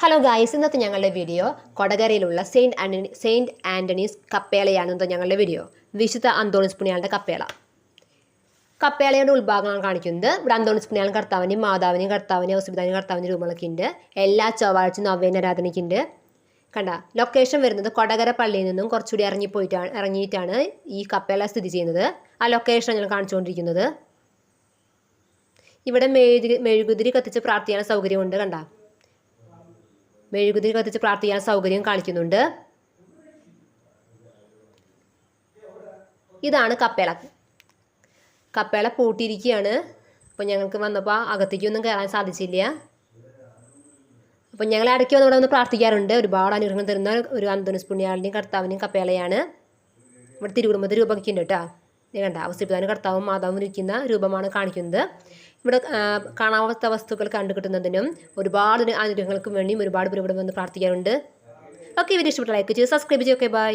Hello guys, ഇന്നത്തെ ഞങ്ങളുടെ video കൊടകരയിലുള്ള saint Antony's കപ്പേളയാണ് ഇന്നത്തെ ഞങ്ങളുടെ വീഡിയോ. വിശുദ്ധ അന്തോണിസ് പുണ്യാളൻ്റെ കപ്പേളയുടെ ഉത്ഭാഗമാണ് കാണിക്കുന്നത്. ഇവിടെ അന്തോണിസ് പുണ്യാളൻ കർത്താവിൻ്റെയും മാതാവിനെയും കർത്താവിനെയും ഔസപിതാവിനെയും കർത്താവിൻ്റെ രൂപങ്ങളൊക്കെ ഉണ്ട്. എല്ലാ ചൊവ്വാഴ്ച നവ്യാരാധനയ്ക്കുണ്ട്. കണ്ട ലൊക്കേഷൻ വരുന്നത് കൊടകര പള്ളിയിൽ നിന്നും കുറച്ചുകൂടി ഇറങ്ങിയിട്ടാണ് ഈ കപ്പേള സ്ഥിതി ചെയ്യുന്നത്. ആ ലൊക്കേഷൻ ഞങ്ങൾ കാണിച്ചുകൊണ്ടിരിക്കുന്നത്. ഇവിടെ മെഴുകുതിരി കത്തിച്ച് പ്രാർത്ഥിക്കാൻ സൗകര്യമുണ്ട്. കണ്ട മെഴുകുതിരി കത്തിച്ച് പ്രാർത്ഥിക്കാൻ സൗകര്യം കാണിക്കുന്നുണ്ട്. ഇതാണ് കപ്പേള പൂട്ടിയിരിക്കുകയാണ്. അപ്പോൾ ഞങ്ങൾക്ക് വന്നപ്പോൾ അകത്തേക്കൊന്നും കയറാൻ സാധിച്ചില്ല. അപ്പം ഞങ്ങൾ ഇടയ്ക്ക് വന്ന് ഇവിടെ ഒന്ന് പ്രാർത്ഥിക്കാറുണ്ട്. ഒരുപാട് അനുഗ്രഹങ്ങൾ തരുന്ന ഒരു അന്തോണിസ് പുണ്യാളൻ്റെയും കർത്താവിൻ്റെയും കപ്പേളയാണ്. ഇവിടെ തിരുകുടുംബത്തിൽ രൂപമൊക്കെ ഉണ്ട് കേട്ടോ. കണ്ട ഔസപിതാവിനും കർത്താവും മാതാവും ഇരിക്കുന്ന രൂപമാണ് കാണിക്കുന്നത്. ഇവിടെ കാണാത്ത വസ്തുക്കൾ കണ്ടുകിട്ടുന്നതിനും ഒരുപാട് അനുഗ്രഹങ്ങൾക്കും വേണ്ടിയും ഒരുപാട് പേര് ഇവിടെ വന്ന് പ്രാർത്ഥിക്കാറുണ്ട്. ഓക്കെ, വീഡിയോ ഇഷ്ടപ്പെട്ട ലൈക്ക് ചെയ്ത് സബ്സ്ക്രൈബ് ചെയ്യുക. ബൈ.